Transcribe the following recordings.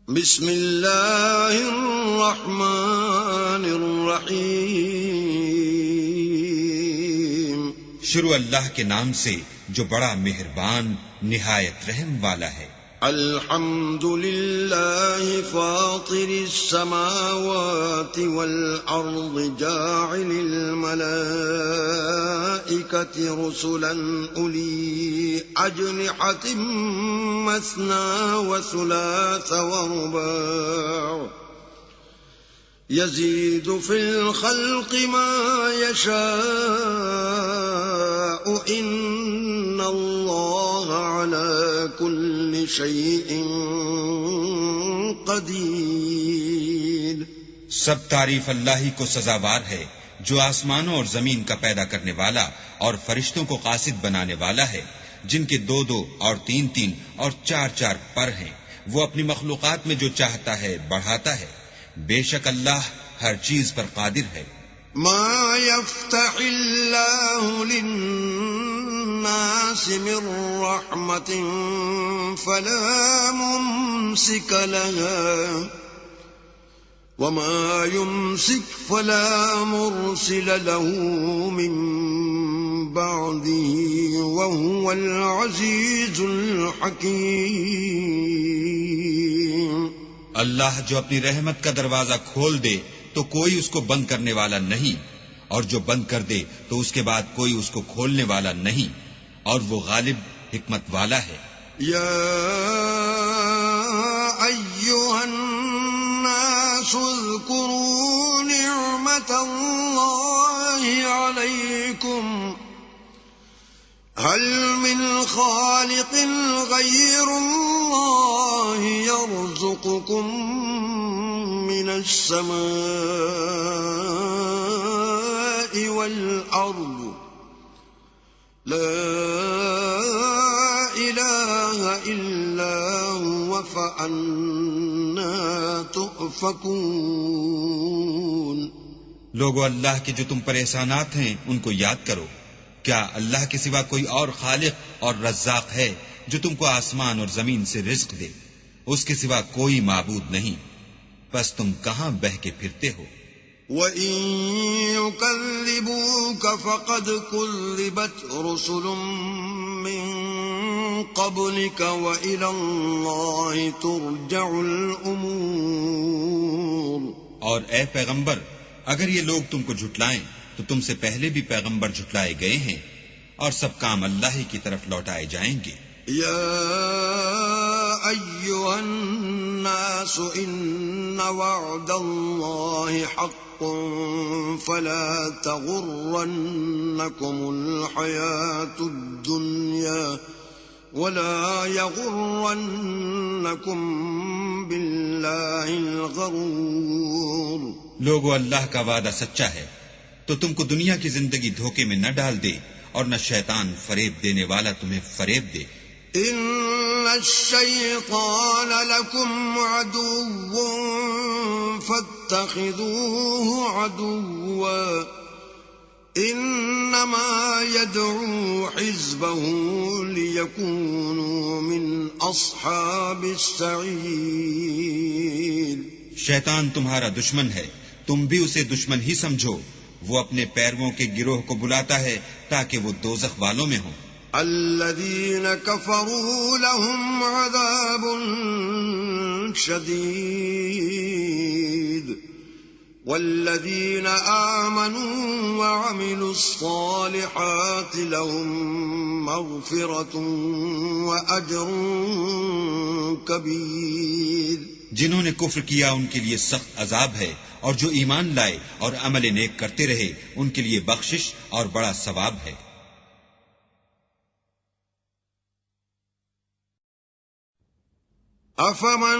بسم اللہ الرحمن الرحیم شروع اللہ کے نام سے جو بڑا مہربان نہایت رحم والا ہے۔ الحمد للہ فاطر السماوات والارض جاعل الملائکۃ رسلا اولی اجنحۃ مثنى وثلاث ورباع يزيد في الخلق ما يشاء إن الله على كل شيء قدير۔ سب تعریف اللہ ہی کو سزاوار ہے جو آسمانوں اور زمین کا پیدا کرنے والا اور فرشتوں کو قاصد بنانے والا ہے، جن کے 2 اور 3 اور 4 پر ہیں۔ وہ اپنی مخلوقات میں جو چاہتا ہے بڑھاتا ہے، بے شک اللہ ہر چیز پر قادر ہے۔ ما يفتح الله للناس من رحمة فلا ممسك لها وما يمسك فلا مرسل له من بعده وهو العزيز الحكيم۔ اللہ جو اپنی رحمت کا دروازہ کھول دے تو کوئی اس کو بند کرنے والا نہیں، اور جو بند کر دے تو اس کے بعد کوئی اس کو کھولنے والا نہیں، اور وہ غالب حکمت والا ہے۔ یا ایھا الناس اذکروا نعمت اللہ علیکم هل من خالق غیر اللہ يرزقكم من السماء والأرض لا إله إلا هو فأنا تؤفكون۔ لوگو، اللہ کے جو تم پر احسانات ہیں ان کو یاد کرو۔ کیا اللہ کے سوا کوئی اور خالق اور رزاق ہے جو تم کو آسمان اور زمین سے رزق دے؟ اس کے سوا کوئی معبود نہیں، پس تم کہاں بہ کے پھرتے ہو؟ وَإِن يُكَذِّبُوكَ فَقَدْ كُذِّبَتْ رُسُلٌ مِّن قَبْلِكَ وَإِلَى اللَّهِ تُرْجَعُ الْأُمُورُ۔ اور اے پیغمبر، اگر یہ لوگ تم کو جھٹلائیں تو تم سے پہلے بھی پیغمبر جھٹلائے گئے ہیں، اور سب کام اللہ ہی کی طرف لوٹائے جائیں گے۔ یا ایھا الناس ان وعد اللہ حق فلا تغرنکم الحیاة الدنیا ولا یغرنکم باللہ الغرور۔ لوگو، اللہ کا وعدہ سچا ہے، تو تم کو دنیا کی زندگی دھوکے میں نہ ڈال دے، اور نہ شیطان فریب دینے والا تمہیں فریب دے۔ ان الشیطان لکم عدو فاتخذوه عدوا انما يدعو حزبه ليكونوا من اصحاب السعیر۔ شیطان تمہارا دشمن ہے، تم بھی اسے دشمن ہی سمجھو۔ وہ اپنے پیرووں کے گروہ کو بلاتا ہے تاکہ وہ دوزخ والوں میں ہوں۔ الذین کفروا لهم عذاب شدید والذین آمنوا وعملوا الصالحات لهم مغفرة وأجر کبیر۔ جنہوں نے کفر کیا ان کے لیے سخت عذاب ہے، اور جو ایمان لائے اور عمل نیک کرتے رہے ان کے لیے بخشش اور بڑا ثواب ہے۔ افمن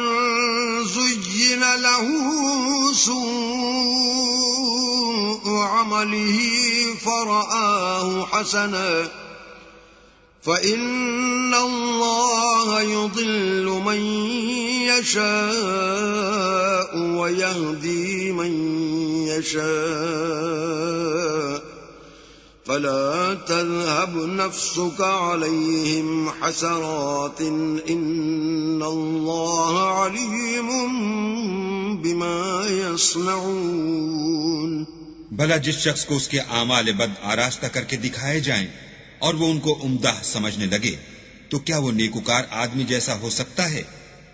زین له سوء عمله فرآه حسنا فإن الله يضل من يشاء ويهدي من يشاء فلا تذهب نفسك عليهم حسرات إن الله عليم بما يصنعون. بھلا جس شخص کو اس کے اعمال بد آراستہ کر کے دکھائے جائیں اور وہ ان کو عمدہ سمجھنے لگے تو کیا وہ نیکوکار آدمی جیسا ہو سکتا ہے؟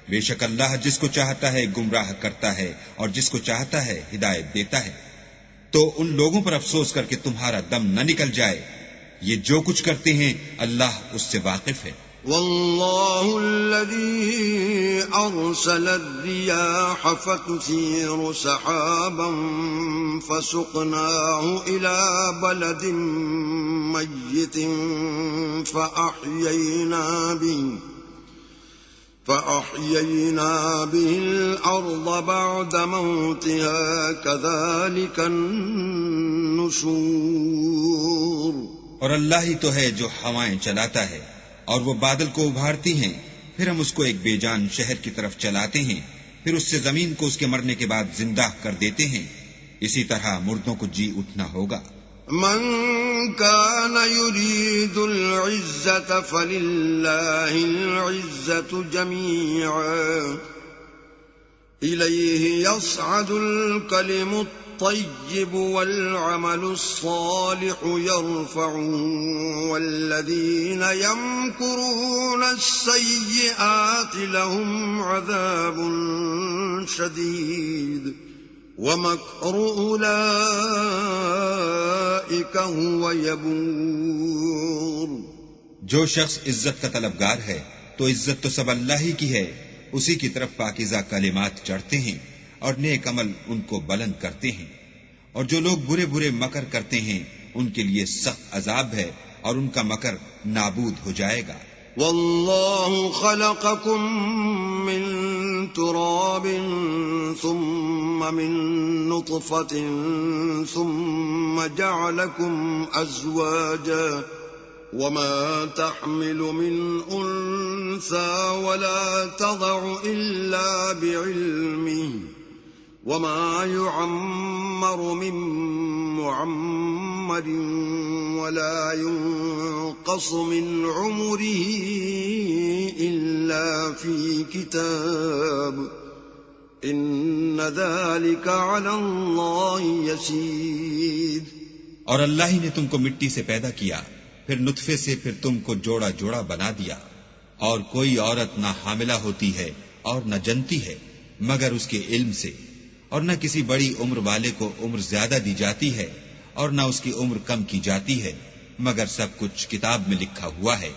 بے شک اللہ جس کو چاہتا ہے گمراہ کرتا ہے اور جس کو چاہتا ہے ہدایت دیتا ہے. تو ان لوگوں پر افسوس کر کے تمہارا دم نہ نکل جائے، یہ جو کچھ کرتے ہیں اللہ اس سے واقف ہے. والله الذي أرسل الرياح فتثير سحابا فسقناه إلى بلد ميت فأحيينا به الأرض بعد موتها كذلك النشور. اور اللہ ہی تو ہے جو ہوائیں چلاتا ہے اور وہ بادل کو ابھارتی ہیں، پھر ہم اس کو ایک بے جان شہر کی طرف چلاتے ہیں، پھر اس سے زمین کو اس کے مرنے کے بعد زندہ کر دیتے ہیں. اسی طرح مردوں کو جی اٹھنا ہوگا. من كان يريد العزة فلله العزة جميعا إليه يصعد الكلم الطيب والعمل الصالح يرفعه والذين يمكرون السيئات لهم عذاب شديد وَمَكْرُ أُولَئِكَ هُوَ يَبُورُ. جو شخص عزت کا طلبگار ہے تو عزت تو سب اللہ ہی کی ہے، اسی کی طرف پاکیزہ کلمات چڑھتے ہیں اور نیک عمل ان کو بلند کرتے ہیں. اور جو لوگ برے برے مکر کرتے ہیں ان کے لیے سخت عذاب ہے اور ان کا مکر نابود ہو جائے گا. والله خلقكم من تراب ثم من نطفة ثم جعلكم أزواجا وما تحمل من أنثى ولا تضع إلا بعلمه وما يعمر من معمر ولا ينقص من عمره إلا في كتاب إن ذلك على الله يسير. اور اللہ ہی نے تم کو مٹی سے پیدا کیا، پھر نطفے سے، پھر تم کو جوڑا جوڑا بنا دیا، اور کوئی عورت نہ حاملہ ہوتی ہے اور نہ جنتی ہے مگر اس کے علم سے، اور نہ کسی بڑی عمر والے کو عمر زیادہ دی جاتی ہے اور نہ اس کی عمر کم کی جاتی ہے، مگر سب کچھ کتاب میں لکھا ہوا ہے.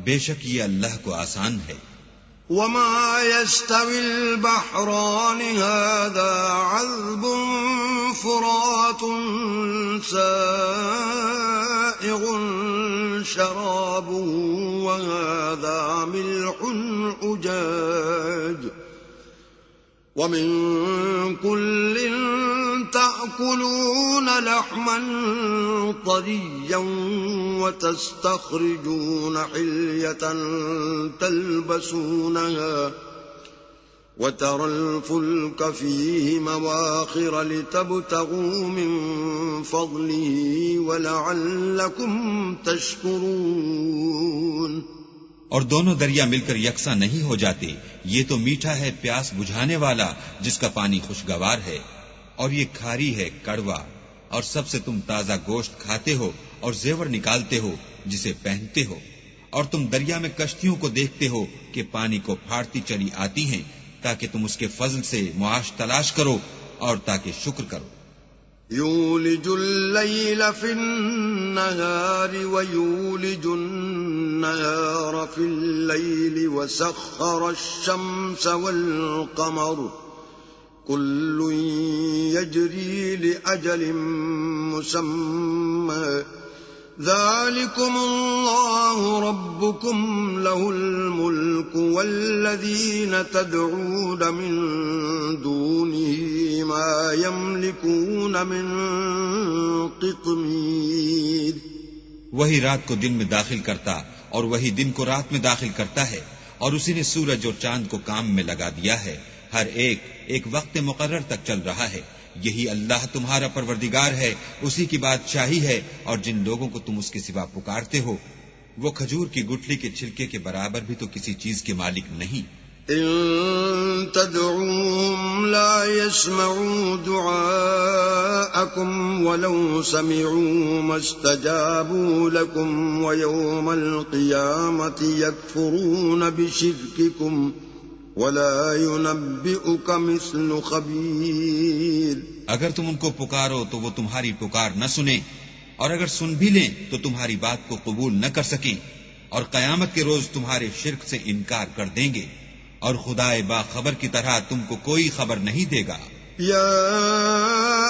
بے شک یہ اللہ کو آسان ہے. وما يستوي البحران هذا عذب فرات سائغ شرابه وهذا ملح أجاج ومن كل تأكلون لحما طريا وتستخرجون حلية تلبسونها وترى الفلك فيه مواخر لتبتغوا من فضله ولعلكم تشكرون. اور دونوں دریا مل کر یکساں نہیں ہو جاتے، یہ تو میٹھا ہے پیاس بجھانے والا جس کا پانی خوشگوار ہے، اور یہ کھاری ہے کڑوا، اور سب سے تم تازہ گوشت کھاتے ہو اور زیور نکالتے ہو جسے پہنتے ہو، اور تم دریا میں کشتیوں کو دیکھتے ہو کہ پانی کو پھاڑتی چلی آتی ہیں تاکہ تم اس کے فضل سے معاش تلاش کرو اور تاکہ شکر کرو. يولج الليل في النهار ويولج النهار في الليل وسخر الشمس والقمر كل يجري لأجل مسمى ذلكم الله ربكم له الملك والذين تدعون من دونه ما يملكون من قطمير. وہی رات کو دن میں داخل کرتا اور وہی دن کو رات میں داخل کرتا ہے، اور اسی نے سورج اور چاند کو کام میں لگا دیا ہے، ہر ایک ایک وقت مقرر تک چل رہا ہے. یہی اللہ تمہارا پروردگار ہے، اسی کی بادشاہی ہے، اور جن لوگوں کو تم اس کے سوا پکارتے ہو وہ کھجور کی گٹھلی کے چھلکے کے برابر بھی تو کسی چیز کے مالک نہیں۔ إن تدعوهم لا يسمعوا دعاءكم ولو سمعوا ما استجابوا لكم ويوم القيامة يكفرون بشرككم ولا ينبئك مثل خبير۔ اگر تم ان کو پکارو تو وہ تمہاری پکار نہ سنیں، اور اگر سن بھی لیں تو تمہاری بات کو قبول نہ کر سکیں، اور قیامت کے روز تمہارے شرک سے انکار کر دیں گے، اور خدائے باخبر کی طرح تم کو کوئی خبر نہیں دے گا۔ یا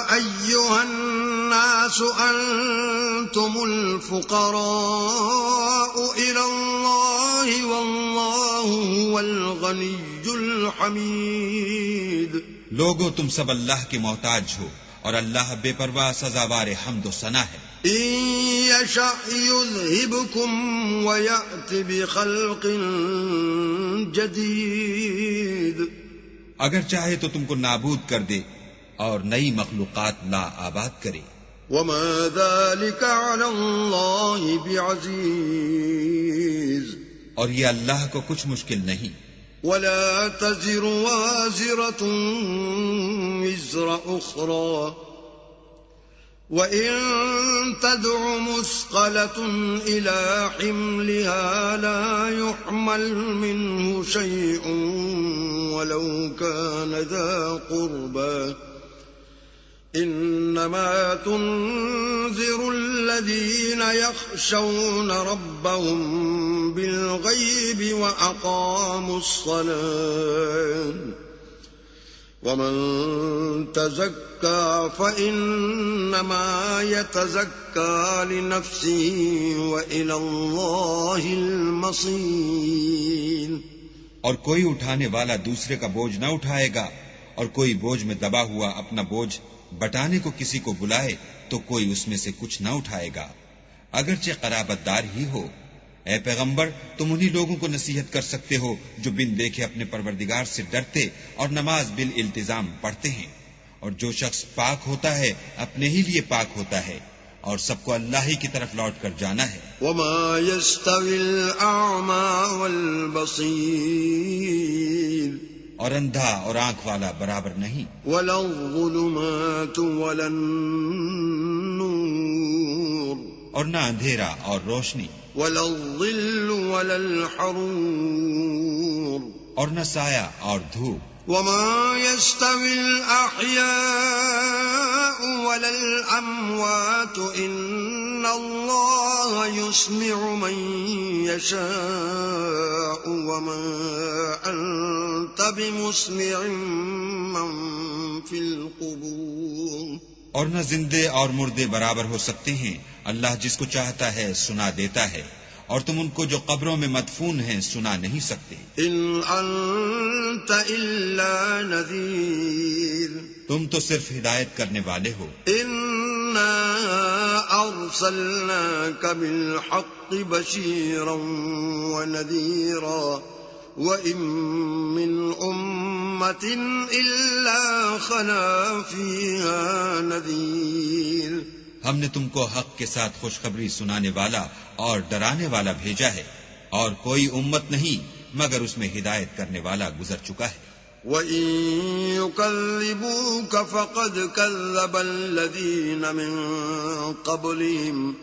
ایھا الناس انتم الفقراء الی اللہ واللہ هو الغنی الحمید۔ لوگو تم سب اللہ کے محتاج ہو، اور اللہ بے پرواہ سزاوار حمد و ثنا ہے۔ ان یشأ یذھبکم ویأت بخلق جدید۔ اگر چاہے تو تم کو نابود کر دے اور نئی مخلوقات لا آباد کرے۔ وما ذلك على اللہ بعزیز۔ اور یہ اللہ کو کچھ مشکل نہیں۔ ولا تزر وازرة وزر أخرى وإن تدع مثقلة إلى حملها لا يحمل منه شيء ولو كان ذا قربى إنما تنذر الذين يخشون ربهم بالغيب وأقاموا الصلاة ومن تزكى فإنما يتزكى لنفسه وإلى الله المصير۔ اور کوئی اٹھانے والا دوسرے کا بوجھ نہ اٹھائے گا، اور کوئی بوجھ میں دبا ہوا اپنا بوجھ بٹانے کو کسی کو بلائے تو کوئی اس میں سے کچھ نہ اٹھائے گا، اگرچہ قرابت دار ہی ہو۔ اے پیغمبر، تم انہی لوگوں کو نصیحت کر سکتے ہو جو بن دیکھے اپنے پروردگار سے ڈرتے اور نماز بالالتزام پڑھتے ہیں، اور جو شخص پاک ہوتا ہے اپنے ہی لیے پاک ہوتا ہے، اور سب کو اللہ ہی کی طرف لوٹ کر جانا ہے۔ وما يستوي الأعمى والبصير۔ اور اندھا اور آنکھ والا برابر نہیں۔ ولا الظلمات ولا النور۔ اور نہ اندھیرا اور روشنی۔ ولا الظل ولا الحرور۔ اور نہ سایہ اور دھوپ۔ وما يستوي الأحياء ولا الأموات إن الله يسمع من يشاء وما أنت بمسمع من في القبور۔ اور نہ زندے اور مردے برابر ہو سکتے ہیں، اللہ جس کو چاہتا ہے سنا دیتا ہے، اور تم ان کو جو قبروں میں مدفون ہیں سنا نہیں سکتے۔ ان انت الا نذیر۔ تم تو صرف ہدایت کرنے والے ہو۔ انا ارسلناک بالحق بشیرا ونذیرا وَإِن مِّنْ أُمَّةٍ إِلَّا خَلَا فِيهَا نَذِيرٌ۔ ہم نے تم کو حق کے ساتھ خوشخبری سنانے والا اور ڈرانے والا بھیجا ہے، اور کوئی امت نہیں مگر اس میں ہدایت کرنے والا گزر چکا ہے۔ وَإِن يُكَذِّبُوكَ فَقَدْ كَذَّبَ الَّذِينَ مِن قَبْلِهِمْ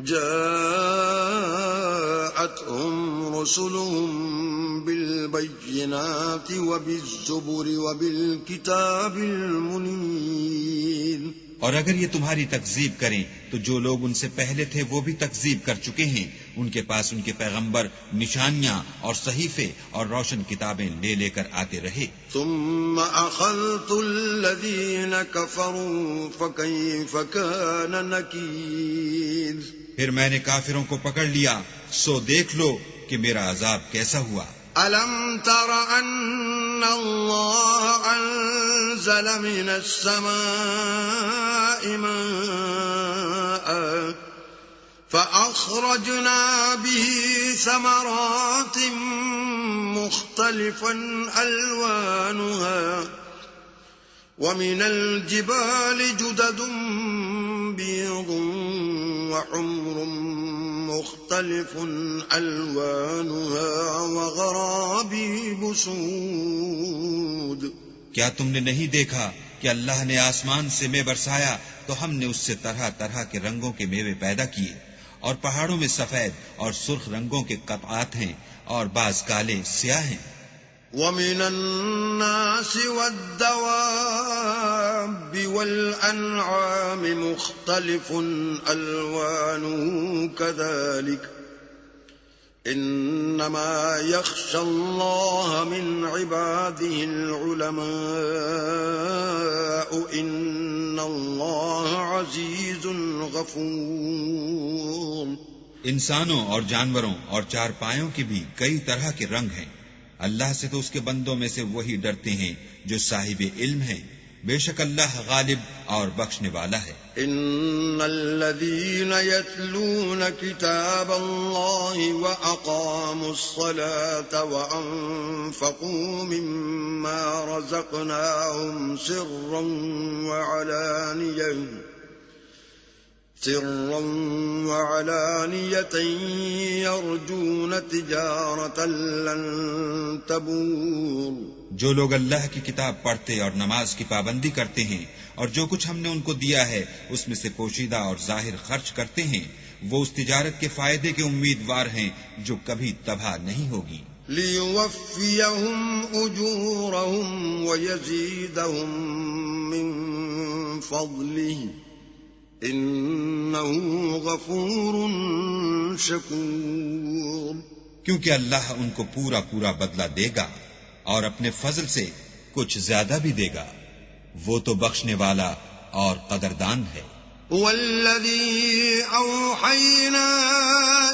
جاءتهم رسلهم بالبينات وبالزبر وبالكتاب المنير۔ اور اگر یہ تمہاری تکذیب کریں تو جو لوگ ان سے پہلے تھے وہ بھی تکذیب کر چکے ہیں، ان کے پاس ان کے پیغمبر نشانیاں اور صحیفے اور روشن کتابیں لے لے کر آتے رہے۔ ثم اخذت الذين كفروا فكيف كان نكير۔ پھر میں نے کافروں کو پکڑ لیا، سو دیکھ لو کہ میرا عذاب کیسا ہوا۔ أَلَمْ تَرَ أَنَّ اللَّهَ أَنزَلَ مِنَ السَّمَاءِ مَاءً فَأَخْرَجْنَا بِهِ ثَمَرَاتٍ مُخْتَلِفًا أَلْوَانُهَا ومن الجبال جدد بيض وحمر مختلف ألوانها وغرابيب سود. کیا تم نے نہیں دیکھا کہ اللہ نے آسمان سے مے برسایا تو ہم نے اس سے طرح طرح کے رنگوں کے میوے پیدا کیے، اور پہاڑوں میں سفید اور سرخ رنگوں کے قطعات ہیں اور بعض کالے سیاہ ہیں. ومن الناس والدواب والأنعام مختلف ألوانه كذلك إنما يخشى الله من عباده العلماء إن الله عزيز غفور. انسانوں اور جانوروں اور چار پایوں کے بھی کئی طرح کے رنگ ہیں. اللہ سے تو اس کے بندوں میں سے وہی ڈرتے ہیں جو صاحب علم ہیں. بے شک اللہ غالب اور بخشنے والا ہے. ان الذين يتلون كتاب الله واقاموا الصلاة وانفقوا مما رزقناهم سرا وعلانية يرجون تجارة لن تبور. جو لوگ اللہ کی کتاب پڑھتے اور نماز کی پابندی کرتے ہیں اور جو کچھ ہم نے ان کو دیا ہے اس میں سے پوشیدہ اور ظاہر خرچ کرتے ہیں، وہ اس تجارت کے فائدے کے امیدوار ہیں جو کبھی تباہ نہیں ہوگی. ليوفيهم أجورهم ويزيدهم من فضله إنه غفور شكور. کیونکہ اللہ ان کو پورا پورا بدلہ دے گا اور اپنے فضل سے کچھ زیادہ بھی دے گا. وہ تو بخشنے والا اور قدردان ہے. والذي أوحينا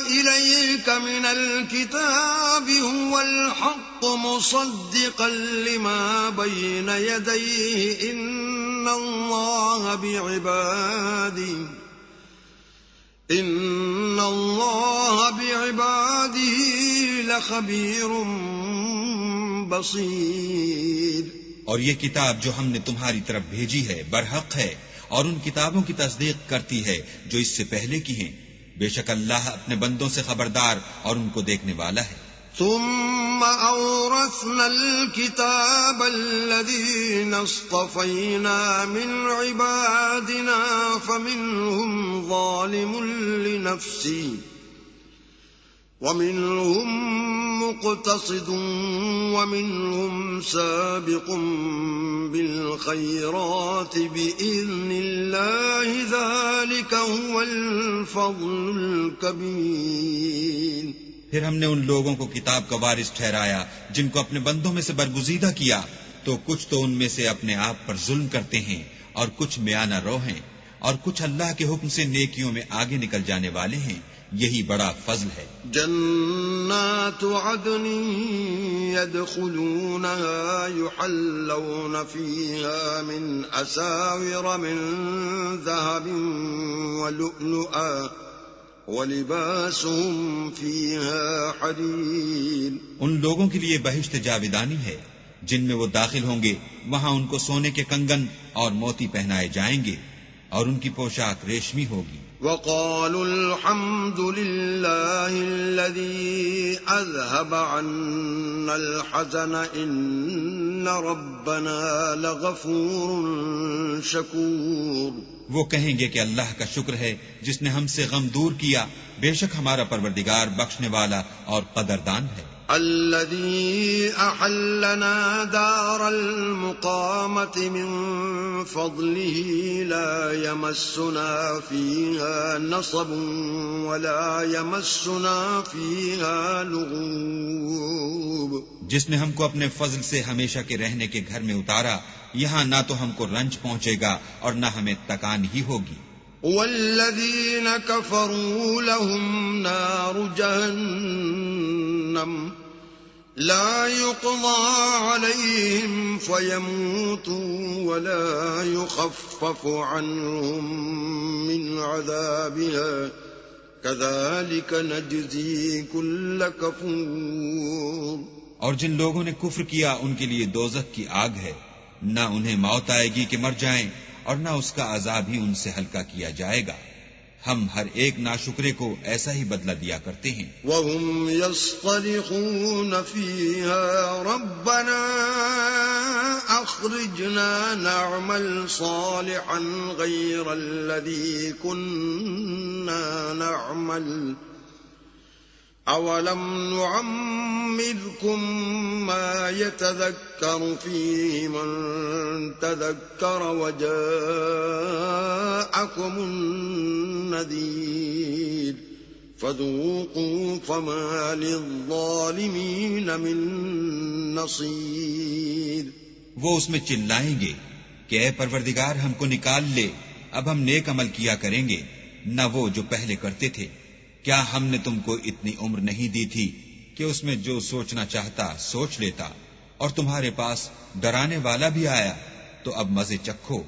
إليك من الكتاب هو الحق مصدقا لما بين يديه إن الله بعباده لخبير بصير. اور یہ کتاب جو ہم نے تمہاری طرف بھیجی ہے برحق ہے اور ان کتابوں کی تصدیق کرتی ہے جو اس سے پہلے کی ہیں. بے شک اللہ اپنے بندوں سے خبردار اور ان کو دیکھنے والا ہے. ثم أورثنا الكتاب الذين اصطفينا من عبادنا فمنهم ظالم لنفسه ومنهم مقتصد ومنهم سابق بالخيرات بإذن الله ذلك هو الفضل الكبير. پھر ہم نے ان لوگوں کو کتاب کا وارث ٹھہرایا جن کو اپنے بندوں میں سے برگزیدہ کیا، تو کچھ تو ان میں سے اپنے آپ پر ظلم کرتے ہیں اور کچھ میانہ رو ہیں اور کچھ اللہ کے حکم سے نیکیوں میں آگے نکل جانے والے ہیں. یہی بڑا فضل ہے. جنات عدن يدخلونها يحلون فيها من أساور من ذهب ولؤلؤا وَلِبَاسُهُمْ فِيهَا حَرِيرٌ. ان لوگوں کے لیے بہشت جاویدانی ہے جن میں وہ داخل ہوں گے، وہاں ان کو سونے کے کنگن اور موتی پہنائے جائیں گے اور ان کی پوشاک ریشمی ہوگی. وَقَالُوا الْحَمْدُ لِلَّهِ الَّذِي أَذْهَبَ عَنَّا الْحَزَنَ إِنَّ رَبَّنَا لَغَفُورٌ شَكُورٌ. وہ کہیں گے کہ اللہ کا شکر ہے جس نے ہم سے غم دور کیا، بے شک ہمارا پروردگار بخشنے والا اور قدردان ہے. الذي أحلنا دار المقامة من فضله لا يمسنا فيها نصب ولا يمسنا فيها لغوب. جس نے ہم کو اپنے فضل سے ہمیشہ کے رہنے کے گھر میں اتارا، یہاں نہ تو ہم کو رنج پہنچے گا اور نہ ہمیں تکان ہی ہوگی. والذين كفروا لهم نار جهنم لا يقضى عليهم فيموتوا ولا يخفف عنهم من عذابها كذلك نجزي كل كفور. اور جن لوگوں نے کفر کیا ان کے لیے دوزخ کی آگ ہے، نہ انہیں موت آئے گی کہ مر جائیں، اور نہ اس کا عذاب ہی ان سے ہلکا کیا جائے گا۔ ہم ہر ایک ناشکرے کو ایسا ہی بدلہ دیا کرتے ہیں۔ وهم يصطرخون فيها ربنا أخرجنا نعمل صالحا غير الذي كنا نعمل أولم نعمركم ما يتذكر فيه من تذكر وجاءكم النذير فذوقوا فما للظالمين من نصير۔ وہ اس میں چلائیں گے کہ اے پروردگار ہم کو نکال لے، اب ہم نیک عمل کیا کریں گے، نہ وہ جو پہلے کرتے تھے۔ کیا ہم نے تم کو اتنی عمر نہیں دی تھی کہ اس میں جو سوچنا چاہتا سوچ لیتا، اور تمہارے پاس ڈرانے والا بھی آیا، تو اب مزے چکھو،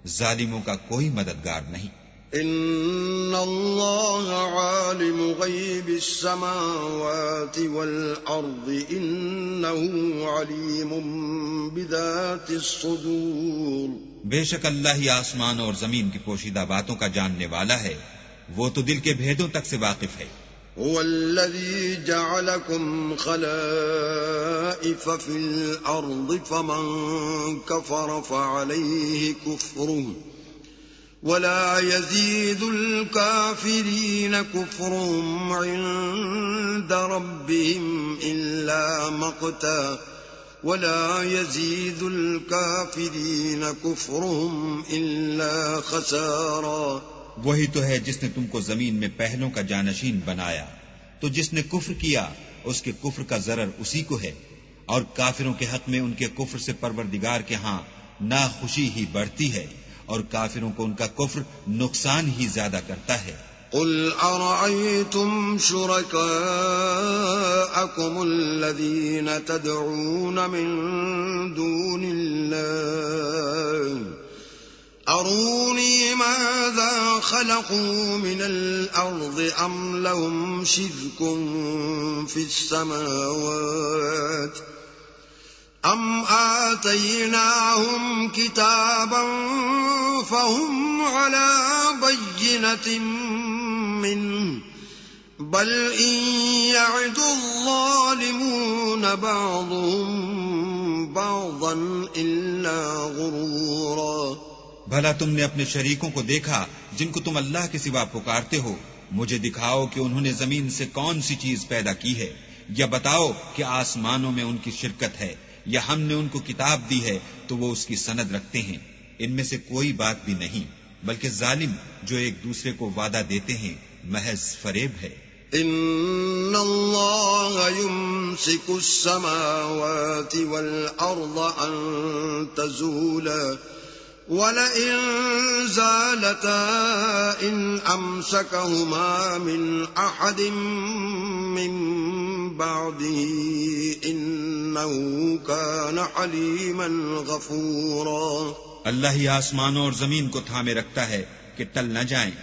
ظالموں کا کوئی مددگار نہیں۔ ان اللہ عالم غیب السماوات والارض انه علیم بذات الصدور۔ بے شک اللہ ہی آسمان اور زمین کی پوشیدہ باتوں کا جاننے والا ہے، وہ تو دل کے بھیدوں تک سے واقف ہے۔ هو الذي جعلكم خلائف في الأرض فمن كفر فعليه كفره ولا يزيد الكافرين كفرهم عند ربهم إلا مقتا ولا يزيد الكافرين كفرهم إلا خسارا۔ وہی تو ہے جس نے تم کو زمین میں پہلوں کا جانشین بنایا، تو جس نے کفر کیا اس کے کفر کا ضرر اسی کو ہے، اور کافروں کے حق میں ان کے کفر سے پروردگار کے ہاں ناخوشی ہی بڑھتی ہے، اور کافروں کو ان کا کفر نقصان ہی زیادہ کرتا ہے۔ قل أرأيتم شركاءكم الذين تدعون من دون الله أروني ماذا خلقوا من الأرض أم لهم شرك في السماوات أم آتيناهم كتابا فهم على بينة منه بل إن يعد الظالمون بعضهم بعضا إلا غرورا۔ بھلا تم نے اپنے شریکوں کو دیکھا جن کو تم اللہ کے سوا پکارتے ہو؟ مجھے دکھاؤ کہ انہوں نے زمین سے کون سی چیز پیدا کی ہے، یا بتاؤ کہ آسمانوں میں ان کی شرکت ہے، یا ہم نے ان کو کتاب دی ہے تو وہ اس کی سند رکھتے ہیں۔ ان میں سے کوئی بات بھی نہیں، بلکہ ظالم جو ایک دوسرے کو وعدہ دیتے ہیں محض فریب ہے۔ ان اللہ یمسک السماوات والارض ان تزولا وَلَئِن زَالَتَا إِنْ أَمْسَكَهُمَا مِنْ أَحَدٍ مِّن بَعْدِهِ إِنَّهُ كَانَ حَلِيمًا غَفُورًا۔ اللہ ہی آسمانوں اور زمین کو تھامے رکھتا ہے کہ ٹل نہ جائیں،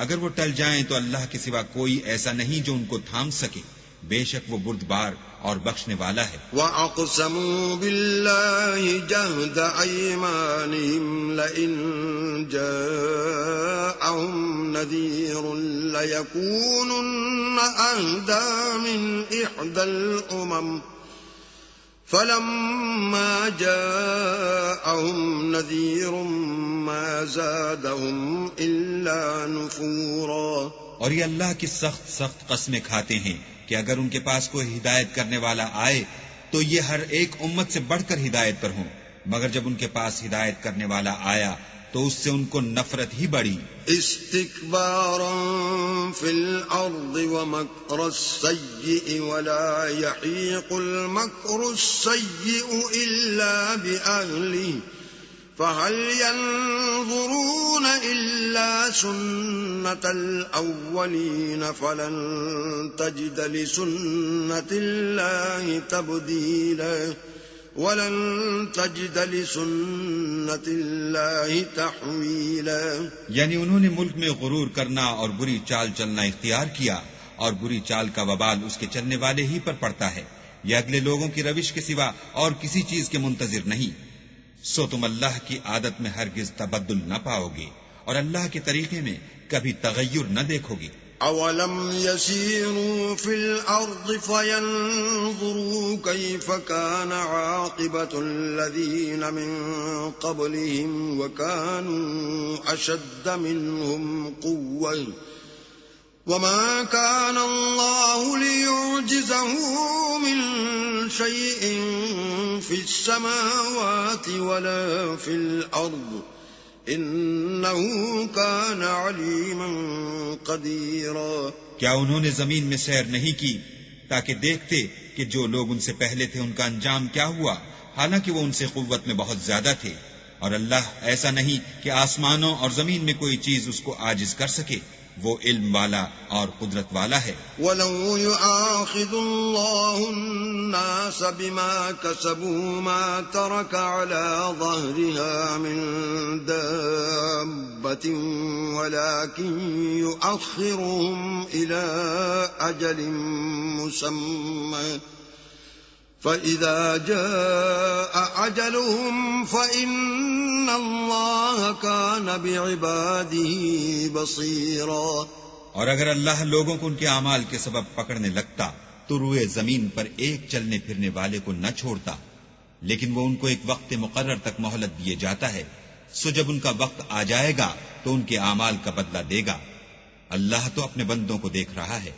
اگر وہ ٹل جائیں تو اللہ کے سوا کوئی ایسا نہیں جو ان کو تھام سکے، بے شک وہ بردبار اور بخشنے والا ہے۔ وَأَقْسَمُوا بِاللَّهِ جَهْدَ أَيْمَانِهِمْ لَئِن جَاءَهُمْ نَذِيرٌ لَيَكُونُنَّ أَهْدَىٰ مِنْ إِحْدَى الْأُمَمِ فَلَمَّا جَاءَهُمْ نَذِيرٌ مَا زَادَهُمْ إِلَّا نُفُورًا۔ اور یہ اللہ کی سخت سخت قسمیں کھاتے ہیں کہ اگر ان کے پاس کوئی ہدایت کرنے والا آئے تو یہ ہر ایک امت سے بڑھ کر ہدایت پر ہوں، مگر جب ان کے پاس ہدایت کرنے والا آیا تو اس سے ان کو نفرت ہی بڑھی۔ استکبارا فی الارض ومکر السیئ ولا یحیق المکر السیئ الا بأہلہ فهل ينظرون إلا سنة الأولين فلن تجد لسنة الله تبديلا ولن تجد لسنة الله تحويلا۔ یعنی انہوں نے ملک میں غرور کرنا اور بری چال چلنا اختیار کیا، اور بری چال کا وبال اس کے چلنے والے ہی پر پڑتا ہے، یہ اگلے لوگوں کی روش کے سوا اور کسی چیز کے منتظر نہیں۔ سو تم اللہ کی عادت میں ہرگز تبدل نہ پاؤ گے اور اللہ کے طریقے میں کبھی تغیر نہ دیکھو گے۔ أولم يسيروا في الأرض فينظروا كيف كان عاقبة الذين من قبلهم وكانوا أشد منهم قوة وما كان الله ليعجزه من شيء في السماوات ولا في الأرض إنه كان عليما قديرا۔ کیا انہوں نے زمین میں سیر نہیں کی تاکہ دیکھتے کہ جو لوگ ان سے پہلے تھے ان کا انجام کیا ہوا، حالانکہ وہ ان سے قوت میں بہت زیادہ تھے، اور اللہ ایسا نہیں کہ آسمانوں اور زمین میں کوئی چیز اس کو عاجز کر سکے، وہ علم والا اور قدرت والا ہے۔ وَلَوْ يُؤَاخِذُ اللَّهُ النَّاسَ بِمَا كَسَبُوا مَا تَرَكَ عَلَى ظَهْرِهَا مِن دَابَّةٍ وَلَكِن يُؤَخِّرُهُمْ إِلَى أَجَلٍ مُّسَمًّى فَإِذَا جَاءَ أَجَلُهُمْ فَإِنَّ اللَّهَ كَانَ بِعِبَادِهِ بَصِيرًا۔ اور اگر اللہ لوگوں کو ان کے اعمال کے سبب پکڑنے لگتا تو روئے زمین پر ایک چلنے پھرنے والے کو نہ چھوڑتا، لیکن وہ ان کو ایک وقت مقرر تک مہلت دیے جاتا ہے، سو جب ان کا وقت آ جائے گا تو ان کے اعمال کا بدلہ دے گا۔ اللہ تو اپنے بندوں کو دیکھ رہا ہے۔